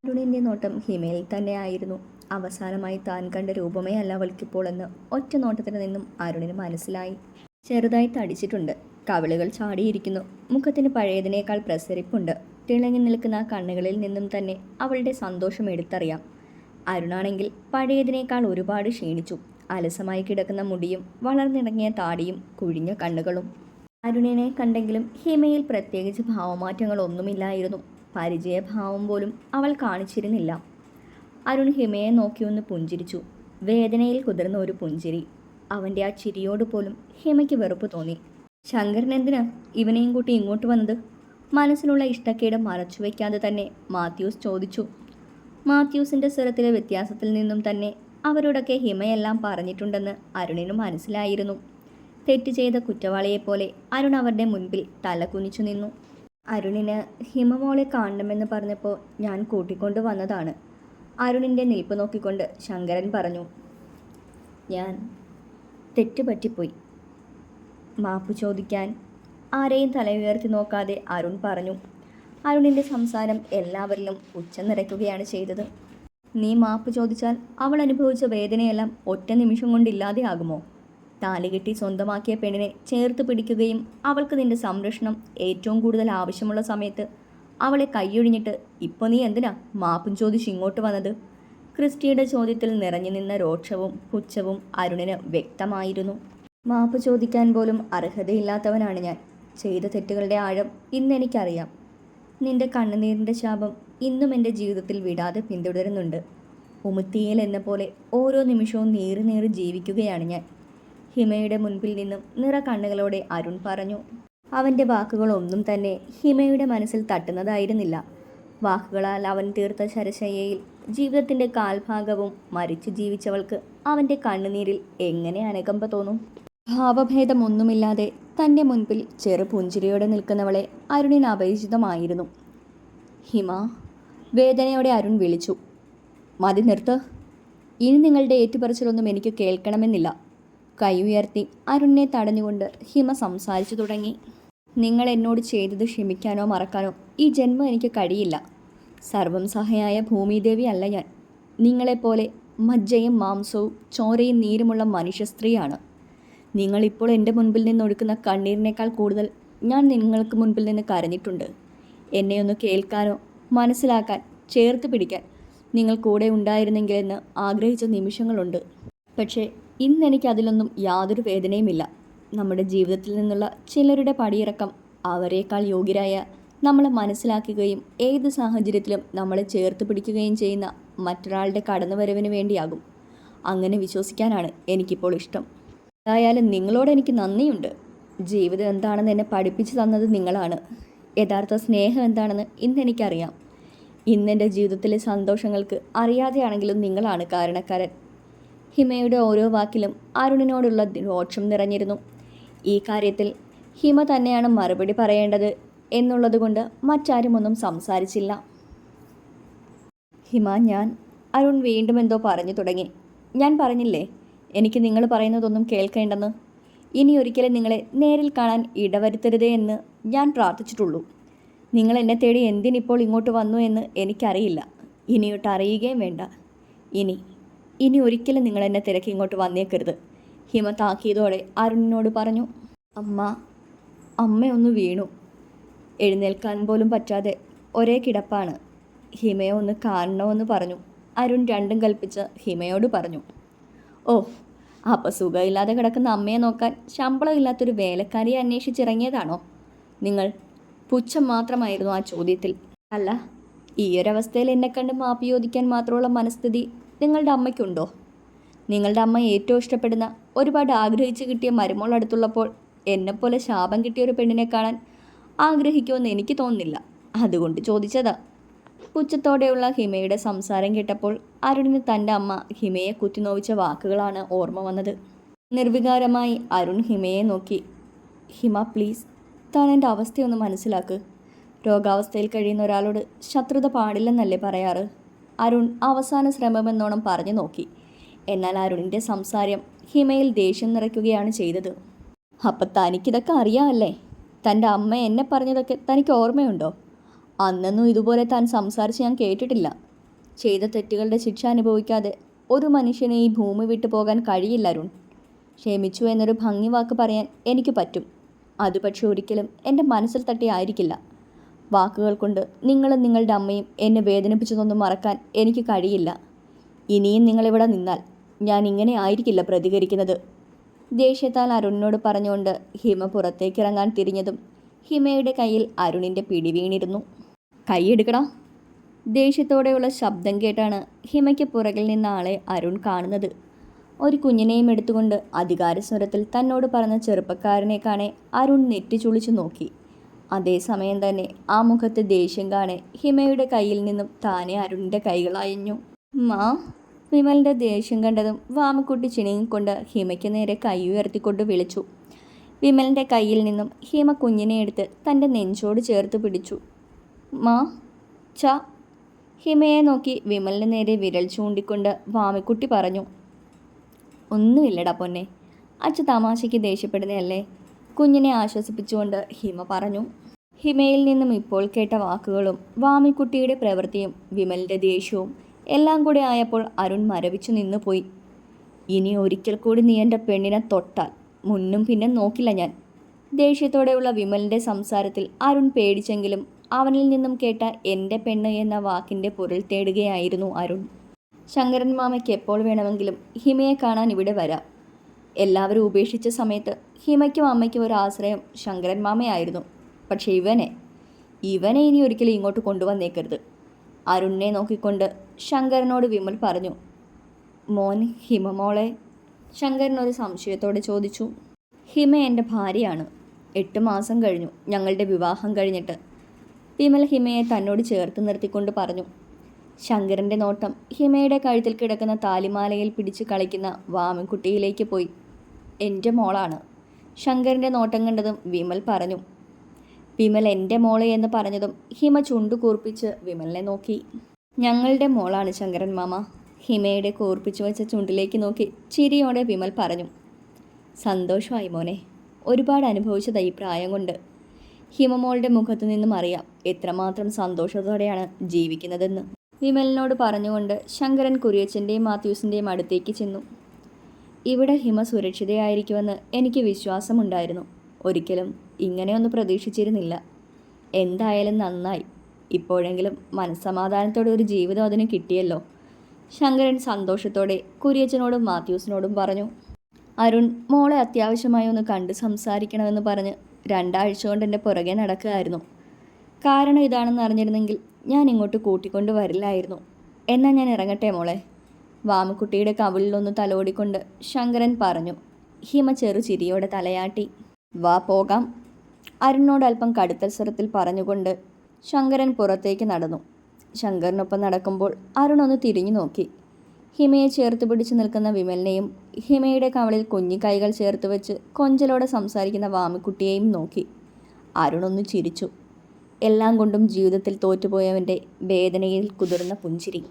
അരുണിൻ്റെ നോട്ടം ഹിമയിൽ തന്നെയായിരുന്നു. അവസാനമായി താൻ കണ്ട രൂപമേ അല്ല അവൾക്കിപ്പോൾ എന്ന് ഒറ്റ നോട്ടത്തിൽ നിന്നും അരുണിന് മനസ്സിലായി. ചെറുതായി തടിച്ചിട്ടുണ്ട്, കവിളുകൾ ചാടിയിരിക്കുന്നു, മുഖത്തിന് പഴയതിനേക്കാൾ പ്രസരിപ്പുണ്ട്. തിളങ്ങി നിൽക്കുന്ന ആ കണ്ണുകളിൽ നിന്നും തന്നെ അവളുടെ സന്തോഷം എടുത്തറിയാം. അരുണാണെങ്കിൽ പഴയതിനേക്കാൾ ഒരുപാട് ക്ഷീണിച്ചു. അലസമായി കിടക്കുന്ന മുടിയും വളർന്നിറങ്ങിയ താടിയും കുഴിഞ്ഞ കണ്ണുകളും. അരുണിനെ കണ്ടെങ്കിലും ഹിമയിൽ പ്രത്യേകിച്ച് ഭാവമാറ്റങ്ങളൊന്നുമില്ലായിരുന്നു. പരിചയഭാവം പോലും അവൾ കാണിച്ചിരുന്നില്ല. അരുൺ ഹിമയെ നോക്കിയൊന്ന് പുഞ്ചിരിച്ചു. വേദനയിൽ കുതിർന്ന ഒരു പുഞ്ചിരി. അവൻ്റെ ആ ചിരിയോട് പോലും ഹിമയ്ക്ക് വെറുപ്പ് തോന്നി. ശങ്കരൻ എന്തിനാ ഇവനെയും കൂട്ടി ഇങ്ങോട്ട് വന്നത്? മനസ്സിലുള്ള ഇഷ്ടക്കേട് മറച്ചുവെക്കാതെ തന്നെ മാത്യൂസ് ചോദിച്ചു. മാത്യൂസിൻ്റെ സ്വരത്തിലെ വ്യത്യാസത്തിൽ നിന്നും തന്നെ അവരോടൊക്കെ ഹിമയെല്ലാം പറഞ്ഞിട്ടുണ്ടെന്ന് അരുണിന് മനസ്സിലായിരുന്നു. തെറ്റ് ചെയ്ത കുറ്റവാളിയെപ്പോലെ അരുൺ അവരുടെ മുൻപിൽ തല കുനിച്ചു നിന്നു. അരുണിന് ഹിമമോളെ കാണണമെന്ന് പറഞ്ഞപ്പോൾ ഞാൻ കൂട്ടിക്കൊണ്ടു വന്നതാണ്. അരുണിൻ്റെ നിൽപ്പ് നോക്കിക്കൊണ്ട് ശങ്കരൻ പറഞ്ഞു. ഞാൻ തെറ്റുപറ്റിപ്പോയി. മാപ്പ് ചോദിക്കാൻ ആരെയും തലയുയർത്തി നോക്കാതെ അരുൺ പറഞ്ഞു. അരുണിൻ്റെ സംസാരം എല്ലാവരിലും ഉച്ചം നിറയ്ക്കുകയാണ് ചെയ്തത്. നീ മാപ്പ് ചോദിച്ചാൽ അവൾ അനുഭവിച്ച വേദനയെല്ലാം ഒറ്റ നിമിഷം കൊണ്ടില്ലാതെയാകുമോ? താലികെട്ടി സ്വന്തമാക്കിയ പെണ്ണിനെ ചേർത്ത് പിടിക്കുകയും അവൾക്ക് നിന്റെ സംരക്ഷണം ഏറ്റവും കൂടുതൽ ആവശ്യമുള്ള സമയത്ത് അവളെ കൈയൊഴിഞ്ഞിട്ട് ഇപ്പോൾ നീ എന്തിനാ മാപ്പും ചോദിച്ച് ഇങ്ങോട്ട് വന്നത്? ക്രിസ്റ്റിയുടെ ചോദ്യത്തിൽ നിറഞ്ഞു നിന്ന രോക്ഷവും പുച്ഛവും അരുണിന് വ്യക്തമായിരുന്നു. മാപ്പ് ചോദിക്കാൻ പോലും അർഹതയില്ലാത്തവനാണ് ഞാൻ. ചെയ്ത തെറ്റുകളുടെ ആഴം ഇന്നെനിക്കറിയാം. നിന്റെ കണ്ണുനീരിൻ്റെ ശാപം ഇന്നും എൻ്റെ ജീവിതത്തിൽ വിടാതെ പിന്തുടരുന്നുണ്ട്. ഉമിത്തിയിൽ എന്ന പോലെ ഓരോ നിമിഷവും നീറി നീറി ജീവിക്കുകയാണ് ഞാൻ. ഹിമയുടെ മുൻപിൽ നിന്നും നിറ കണ്ണുകളോടെ അരുൺ പറഞ്ഞു. അവൻ്റെ വാക്കുകളൊന്നും തന്നെ ഹിമയുടെ മനസ്സിൽ തട്ടുന്നതായിരുന്നില്ല. വാക്കുകളാൽ അവൻ തീർത്ത ശരശയ്യയിൽ ജീവിതത്തിൻ്റെ കാൽഭാഗവും മരിച്ചു ജീവിച്ചവൾക്ക് അവൻ്റെ കണ്ണുനീരിൽ എങ്ങനെ അനുകമ്പ തോന്നും? ഭാവഭേദമൊന്നുമില്ലാതെ തൻ്റെ മുൻപിൽ ചെറു പുഞ്ചിരിയോടെ നിൽക്കുന്നവളെ അരുണിന് അപരിചിതമായിരുന്നു. ഹിമ, വേദനയോടെ അരുൺ വിളിച്ചു. മതി, നിർത്ത്. ഇനി നിങ്ങളുടെ ഏറ്റുപറച്ചിലൊന്നും എനിക്ക് കേൾക്കണമെന്നില്ല. കൈ ഉയർത്തി അരുണിനെ തടഞ്ഞുകൊണ്ട് ഹിമ സംസാരിച്ചു തുടങ്ങി. നിങ്ങൾ എന്നോട് ചെയ്തത് ക്ഷമിക്കാനോ മറക്കാനോ ഈ ജന്മം എനിക്ക് കഴിയില്ല. സർവം സഹയായ ഭൂമിദേവി അല്ല ഞാൻ. നിങ്ങളെപ്പോലെ മജ്ജയും മാംസവും ചോരയും നീരുമുള്ള മനുഷ്യ സ്ത്രീയാണ്. നിങ്ങളിപ്പോൾ എൻ്റെ മുൻപിൽ നിന്നൊഴുക്കുന്ന കണ്ണീരിനേക്കാൾ കൂടുതൽ ഞാൻ നിങ്ങൾക്ക് മുൻപിൽ നിന്ന് കരഞ്ഞിട്ടുണ്ട്. എന്നെ ഒന്ന് കേൾക്കാനോ മനസ്സിലാക്കാൻ, ചേർത്ത് പിടിക്കാൻ നിങ്ങൾ കൂടെ ഉണ്ടായിരുന്നെങ്കിലെന്ന് ആഗ്രഹിച്ച നിമിഷങ്ങളുണ്ട്. പക്ഷേ ഇന്നെനിക്ക് അതിലൊന്നും യാതൊരു വേദനയുമില്ല. നമ്മുടെ ജീവിതത്തിൽ നിന്നുള്ള ചിലരുടെ പടിയിറക്കം അവരെക്കാൾ യോഗ്യരായ നമ്മളെ മനസ്സിലാക്കുകയും ഏത് സാഹചര്യത്തിലും നമ്മളെ ചേർത്ത് പിടിക്കുകയും ചെയ്യുന്ന മറ്റൊരാളുടെ കടന്നുവരവിന് വേണ്ടിയാകും. അങ്ങനെ വിശ്വസിക്കാനാണ് എനിക്കിപ്പോൾ ഇഷ്ടം. എന്തായാലും നിങ്ങളോട് എനിക്ക് നന്ദിയുണ്ട്. ജീവിതം എന്താണെന്ന് എന്നെ പഠിപ്പിച്ചു തന്നത് നിങ്ങളാണ്. യഥാർത്ഥ സ്നേഹം എന്താണെന്ന് ഇന്നെനിക്കറിയാം. ഇന്നെൻ്റെ ജീവിതത്തിലെ സന്തോഷങ്ങൾക്ക് അറിയാതെയാണെങ്കിലും നിങ്ങളാണ് കാരണക്കാരൻ. ഹിമയുടെ ഓരോ വാക്കിലും അരുണിനോടുള്ള രോക്ഷം നിറഞ്ഞിരുന്നു. ഈ കാര്യത്തിൽ ഹിമ തന്നെയാണ് മറുപടി പറയേണ്ടത് എന്നുള്ളതുകൊണ്ട് മറ്റാരും ഒന്നും സംസാരിച്ചില്ല. ഹിമ, അരുൺ വീണ്ടും എന്തോ പറഞ്ഞു തുടങ്ങി. ഞാൻ പറഞ്ഞില്ലേ എനിക്ക് നിങ്ങൾ പറയുന്നതൊന്നും കേൾക്കേണ്ടെന്ന്. ഇനി ഒരിക്കലും നിങ്ങളെ നേരിൽ കാണാൻ ഇടവരുത്തരുതേ എന്ന് ഞാൻ പ്രാർത്ഥിച്ചിട്ടുള്ളൂ. നിങ്ങൾ എന്നെ തേടി എന്തിനിപ്പോൾ ഇങ്ങോട്ട് വന്നു എന്ന് എനിക്കറിയില്ല. ഇനിയൊട്ട് അറിയുകയും വേണ്ട. ഇനി ഒരിക്കലും നിങ്ങൾ എന്നെ തിരക്കി ഇങ്ങോട്ട് വന്നേക്കരുത്. ഹിമ താക്കീതോടെ അരുണിനോട് പറഞ്ഞു. അമ്മയൊന്ന് വീണു. എഴുന്നേൽക്കാൻ പോലും പറ്റാതെ ഒരേ കിടപ്പാണ്. ഹിമയെ ഒന്ന് കാണണമെന്ന് പറഞ്ഞു. അരുൺ രണ്ടും കൽപ്പിച്ച് ഹിമയോട് പറഞ്ഞു. ഓ, അപ്പോൾ സുഖമില്ലാതെ കിടക്കുന്ന അമ്മയെ നോക്കാൻ ശമ്പളമില്ലാത്തൊരു വേലക്കാരിയെ അന്വേഷിച്ചിറങ്ങിയതാണോ നിങ്ങൾ? പുച്ഛം മാത്രമായിരുന്നു ആ ചോദ്യത്തിൽ. അല്ല, ഈയൊരവസ്ഥയിൽ എന്നെ കണ്ട് മാപ്പ് ചോദിക്കാൻ മാത്രമുള്ള മനസ്ഥിതി നിങ്ങളുടെ അമ്മയ്ക്കുണ്ടോ? നിങ്ങളുടെ അമ്മ ഏറ്റവും ഇഷ്ടപ്പെടുന്ന, ഒരുപാട് ആഗ്രഹിച്ച് കിട്ടിയ മരുമോൾ അടുത്തുള്ളപ്പോൾ എന്നെപ്പോലെ ശാപം കിട്ടിയ ഒരു പെണ്ണിനെ കാണാൻ ആഗ്രഹിക്കുമെന്ന് എനിക്ക് തോന്നുന്നില്ല. അതുകൊണ്ട് ചോദിച്ചതാ. പുച്ഛത്തോടെയുള്ള ഹിമയുടെ സംസാരം കേട്ടപ്പോൾ അരുണിന് തൻ്റെ അമ്മ ഹിമയെ കുത്തിനോവിച്ച വാക്കുകളാണ് ഓർമ്മ വന്നത്. നിർവികാരമായി അരുൺ ഹിമയെ നോക്കി. ഹിമ, പ്ലീസ്, താൻ എൻ്റെ അവസ്ഥയൊന്ന് മനസ്സിലാക്ക്. രോഗാവസ്ഥയിൽ കഴിയുന്ന ഒരാളോട് ശത്രുത പാടില്ലെന്നല്ലേ പറയാറ്? അരുൺ അവസാന ശ്രമമെന്നോണം പറഞ്ഞു നോക്കി. എന്നാൽ അരുണിൻ്റെ സംസാരം ഹിമയിൽ ദേഷ്യം നിറയ്ക്കുകയാണ് ചെയ്തത്. അപ്പം തനിക്കിതൊക്കെ അറിയാമല്ലേ? തൻ്റെ അമ്മ എന്നെ പറഞ്ഞതൊക്കെ തനിക്ക് ഓർമ്മയുണ്ടോ? അന്നൊന്നും ഇതുപോലെ താൻ സംസാരിച്ച് ഞാൻ കേട്ടിട്ടില്ല. ചെയ്ത തെറ്റുകളുടെ ശിക്ഷ അനുഭവിക്കാതെ ഒരു മനുഷ്യന് ഈ ഭൂമി വിട്ടു പോകാൻ കഴിയില്ല അരുൺ. ക്ഷമിച്ചു എന്നൊരു ഭംഗി വാക്ക് പറയാൻ എനിക്ക് പറ്റും. അത് പക്ഷെ ഒരിക്കലും എൻ്റെ മനസ്സിൽ തട്ടിയായിരിക്കില്ല. വാക്കുകൾ കൊണ്ട് നിങ്ങളും നിങ്ങളുടെ അമ്മയും എന്നെ വേദനിപ്പിച്ചതൊന്നും മറക്കാൻ എനിക്ക് കഴിയില്ല. ഇനിയും നിങ്ങളിവിടെ നിന്നാൽ ഞാൻ ഇങ്ങനെ ആയിരിക്കില്ല പ്രതികരിക്കുന്നത്. ദേഷ്യത്താൽ അരുണിനോട് പറഞ്ഞുകൊണ്ട് ഹിമ പുറത്തേക്കിറങ്ങാൻ തിരിഞ്ഞതും ഹിമയുടെ കയ്യിൽ അരുണിൻ്റെ പിടി വീണിരുന്നു. കൈയെടുക്കടാ. ദേഷ്യത്തോടെയുള്ള ശബ്ദം കേട്ടാണ് ഹിമയ്ക്ക് പുറകിൽ നിന്ന ആളെ അരുൺ കാണുന്നത്. ഒരു കുഞ്ഞിനെയും എടുത്തുകൊണ്ട് അധികാരസ്വരത്തിൽ തന്നോട് പറഞ്ഞ ചെറുപ്പക്കാരനെ കാണെ അരുൺ നെറ്റിച്ചുളിച്ചു നോക്കി. അതേസമയം തന്നെ ആ മുഖത്ത് ദേഷ്യം കാണെ ഹിമയുടെ കയ്യിൽ നിന്നും താനെ അരുണിൻ്റെ കൈകൾ അയഞ്ഞു. മാ. വിമലിൻ്റെ ദേഷ്യം കണ്ടതും വാമിക്കുട്ടി ചിണുങ്ങിക്കൊണ്ട് ഹിമയ്ക്ക് നേരെ കൈ ഉയർത്തിക്കൊണ്ട് വിളിച്ചു. വിമലിൻ്റെ കയ്യിൽ നിന്നും ഹിമ കുഞ്ഞിനെ എടുത്ത് തൻ്റെ നെഞ്ചോട് ചേർത്ത് പിടിച്ചു. മാ. ച. ഹിമയെ നോക്കി വിമലിന് നേരെ വിരൽ ചൂണ്ടിക്കൊണ്ട് വാമിക്കുട്ടി പറഞ്ഞു. ഒന്നുമില്ലടാ പൊന്നെ, അച്ഛ തമാശയ്ക്ക് ദേഷ്യപ്പെടുന്നതല്ലേ. കുഞ്ഞിനെ ആശ്വസിപ്പിച്ചുകൊണ്ട് ഹിമ പറഞ്ഞു. ഹിമയിൽ നിന്നും ഇപ്പോൾ കേട്ട വാക്കുകളും വാമിക്കുട്ടിയുടെ പ്രവൃത്തിയും വിമലിൻ്റെ ദേഷ്യവും എല്ലാം കൂടെ ആയപ്പോൾ അരുൺ മരവിച്ചു നിന്നുപോയി. ഇനി ഒരിക്കൽ കൂടി നീ എൻ്റെ പെണ്ണിനെ തൊട്ടാൽ മുന്നും പിന്നെ നോക്കില്ല ഞാൻ. ദേഷ്യത്തോടെയുള്ള വിമലിൻ്റെ സംസാരത്തിൽ അരുൺ പേടിച്ചെങ്കിലും അവനിൽ നിന്നും കേട്ട എൻ്റെ പെണ്ണ് എന്ന വാക്കിൻ്റെ പൊരുൾ തേടുകയായിരുന്നു അരുൺ. ശങ്കരൻ മാമയ്ക്ക് എപ്പോൾ വേണമെങ്കിലും ഹിമയെ കാണാൻ ഇവിടെ വരാം. എല്ലാവരും ഉപേക്ഷിച്ച സമയത്ത് ഹിമയ്ക്കും അമ്മയ്ക്കും ഒരു ആശ്രയം ശങ്കരൻ മാമയായിരുന്നു. പക്ഷേ ഇവനെ ഇനി ഒരിക്കലും ഇങ്ങോട്ട് കൊണ്ടുവന്നേക്കരുത്. അരുണിനെ നോക്കിക്കൊണ്ട് ശങ്കരനോട് വിമൽ പറഞ്ഞു. മോൻ ഹിമ മോളെ? ശങ്കരൻ ഒരു സംശയത്തോടെ ചോദിച്ചു. ഹിമ എൻ്റെ ഭാര്യയാണ്. 8 മാസം കഴിഞ്ഞു ഞങ്ങളുടെ വിവാഹം കഴിഞ്ഞിട്ട്. വിമൽ ഹിമയെ തന്നോട് ചേർത്ത് നിർത്തിക്കൊണ്ട് പറഞ്ഞു. ശങ്കരൻ്റെ നോട്ടം ഹിമയുടെ കഴുത്തിൽ കിടക്കുന്ന താലിമാലയിൽ പിടിച്ച് കളിക്കുന്ന വാമിക്കുട്ടിയിലേക്ക് പോയി. എൻ്റെ മോളാണ്. ശങ്കരൻ്റെ നോട്ടം കണ്ടതും വിമൽ പറഞ്ഞു. വിമൽ എൻ്റെ മോള് എന്ന് പറഞ്ഞതും ഹിമ ചുണ്ടു കൂർപ്പിച്ച് വിമലിനെ നോക്കി. ഞങ്ങളുടെ മോളാണ് ശങ്കരൻ മാമ. ഹിമയുടെ കൂർപ്പിച്ചു വെച്ച ചുണ്ടിലേക്ക് നോക്കി ചിരിയോടെ വിമൽ പറഞ്ഞു. സന്തോഷമായി മോനെ. ഒരുപാട് അനുഭവിച്ചത് ഈ പ്രായം കൊണ്ട്. ഹിമമോളുടെ മുഖത്തു നിന്നും അറിയാം എത്രമാത്രം സന്തോഷത്തോടെയാണ് ജീവിക്കുന്നതെന്ന്. വിമലിനോട് പറഞ്ഞുകൊണ്ട് ശങ്കരൻ കുര്യച്ചൻ്റെയും മാത്യൂസിൻ്റെയും അടുത്തേക്ക് ചെന്നു. ഇവിടെ ഹിമ സുരക്ഷിതയായിരിക്കുമെന്ന് എനിക്ക് വിശ്വാസമുണ്ടായിരുന്നു. ഒരിക്കലും ഇങ്ങനെയൊന്നും പ്രതീക്ഷിച്ചിരുന്നില്ല. എന്തായാലും നന്നായി. ഇപ്പോഴെങ്കിലും മനസ്സമാധാനത്തോടെ ഒരു ജീവിതം അതിന് കിട്ടിയല്ലോ. ശങ്കരൻ സന്തോഷത്തോടെ കുര്യച്ചനോടും മാത്യൂസിനോടും പറഞ്ഞു. അരുൺ മോളെ അത്യാവശ്യമായി ഒന്ന് കണ്ട് സംസാരിക്കണമെന്ന് പറഞ്ഞ് 2 ആഴ്ച കൊണ്ട് എൻ്റെ പുറകെ നടക്കുകയായിരുന്നു. കാരണം ഇതാണെന്ന് അറിഞ്ഞിരുന്നെങ്കിൽ ഞാൻ ഇങ്ങോട്ട് കൂട്ടിക്കൊണ്ട് വരില്ലായിരുന്നു. എന്നാൽ ഞാൻ ഇറങ്ങട്ടെ മോളെ? വാമിക്കുട്ടിയുടെ കവിളിലൊന്ന് തലോടിക്കൊണ്ട് ശങ്കരൻ പറഞ്ഞു. ഹിമ ചെറു ചിരിയോടെ തലയാട്ടി. വാ പോകാം. അരുണിനോട് അല്പം കടുത്തൽ സ്വരത്തിൽ പറഞ്ഞുകൊണ്ട് ശങ്കരൻ പുറത്തേക്ക് നടന്നു. ശങ്കറിനൊപ്പം നടക്കുമ്പോൾ അരുൺ ഒന്ന് തിരിഞ്ഞു നോക്കി. ഹിമയെ ചേർത്ത് പിടിച്ച് നിൽക്കുന്ന വിമലിനെയും ഹിമയുടെ കവളിൽ കുഞ്ഞി കൈകൾ ചേർത്ത് വെച്ച് കൊഞ്ചലോടെ സംസാരിക്കുന്ന വാമിക്കുട്ടിയെയും നോക്കി. അരുണൊന്ന് ചിരിച്ചു. എല്ലാം കൊണ്ടും ജീവിതത്തിൽ തോറ്റുപോയവൻ്റെ വേദനയിൽ കുതിർന്ന പുഞ്ചിരി.